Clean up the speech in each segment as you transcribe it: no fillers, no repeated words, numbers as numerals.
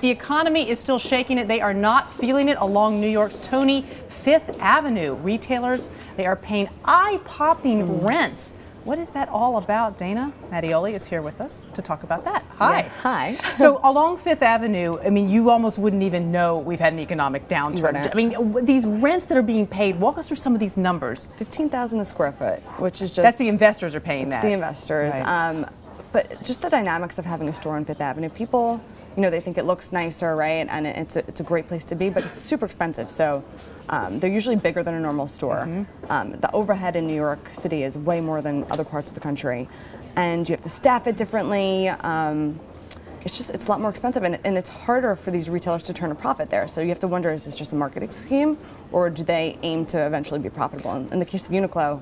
the economy is still shaking it. They are not feeling it along New York's Tony Fifth Avenue. Retailers, they are paying eye-popping rents. What is that all about? Dana Mattioli is here with us to talk about that. Hi. Yeah, hi. So along Fifth Avenue, I mean, you almost wouldn't even know we've had an economic downturn. I mean, these rents that are being paid, walk us through some of these numbers. $15,000 a square foot, which is just... That's the investors are paying that. The investors. Right. But just the dynamics of having a store on Fifth Avenue, people, you know, they think it looks nicer, right? And it's a great place to be, but it's super expensive. So they're usually bigger than a normal store. The overhead in New York City is way more than other parts of the country. And you have to staff it differently. It's a lot more expensive, and it's harder for these retailers to turn a profit there. So you have to wonder, is this just a marketing scheme, or do they aim to eventually be profitable? In the case of Uniqlo,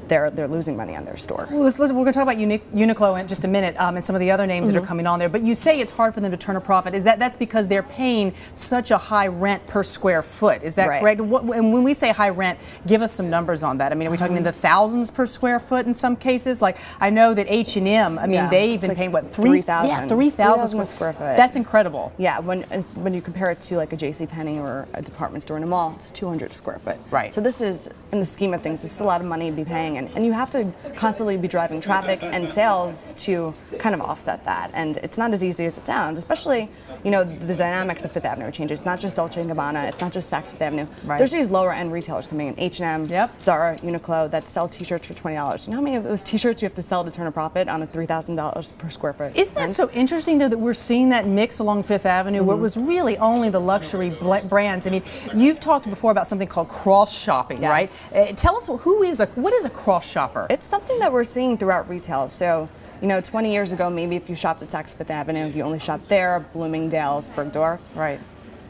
they're losing money on their store. Well, we're going to talk about Uniqlo in just a minute, and some of the other names that are coming on there. But you say it's hard for them to turn a profit. Is that's because they're paying such a high rent per square foot? Is that correct? And when we say high rent, give us some numbers on that. I mean, are we talking in the thousands per square foot in some cases? Like I know that H&M. I mean, they've been paying what, $3,000? Yeah, $3,000 a square foot. That's incredible. Yeah, when you compare it to like a JCPenney or a department store in a mall, it's $200 a square foot. Right. So this is, in the scheme of things, this is a lot of money to be paying, and you have to constantly be driving traffic and sales to kind of offset that. And it's not as easy as it sounds, especially, you know, the dynamics of Fifth Avenue change. It's not just Dolce & Gabbana, it's not just Saks Fifth Avenue. Right. There's these lower end retailers coming in, H&M, Zara, Uniqlo, that sell t-shirts for $20. You know how many of those t-shirts you have to sell to turn a profit on a $3,000 per square foot? Isn't that so interesting, though, that we're seeing that mix along Fifth Avenue, where it was really only the luxury brands? I mean, you've talked before about something called cross shopping, right? Tell us, what is a cross shopper? It's something that we're seeing throughout retail. So, you know, 20 years ago, maybe if you shopped at Saks Fifth Avenue, you only shopped there, Bloomingdale's, Bergdorf. Right.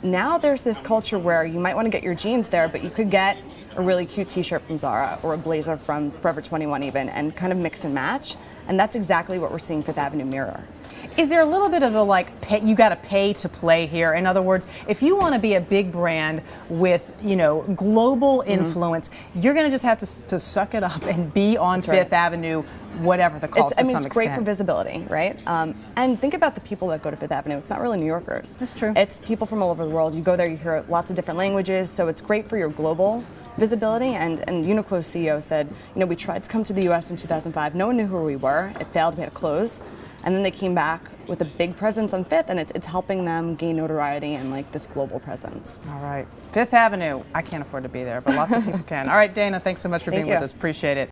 Now there's this culture where you might want to get your jeans there, but you could get a really cute t-shirt from Zara or a blazer from Forever 21 even, and kind of mix and match. And that's exactly what we're seeing Fifth Avenue mirror. Is there a little bit of a you got to pay to play here? In other words, if you want to be a big brand with, you know, global influence, you're going to just have to suck it up and be on Fifth Avenue, whatever the cost to some extent. It's great for visibility, right? And think about the people that go to Fifth Avenue. It's not really New Yorkers. That's true. It's people from all over the world. You go there, you hear lots of different languages, so it's great for your global visibility. And Uniqlo's CEO said, you know, we tried to come to the U.S. in 2005. No one knew who we were. It failed. We had to close. And then they came back with a big presence on Fifth, and it's helping them gain notoriety and like this global presence. All right. Fifth Avenue. I can't afford to be there, but lots of people can. All right, Dana, thanks so much for being with us. Appreciate it.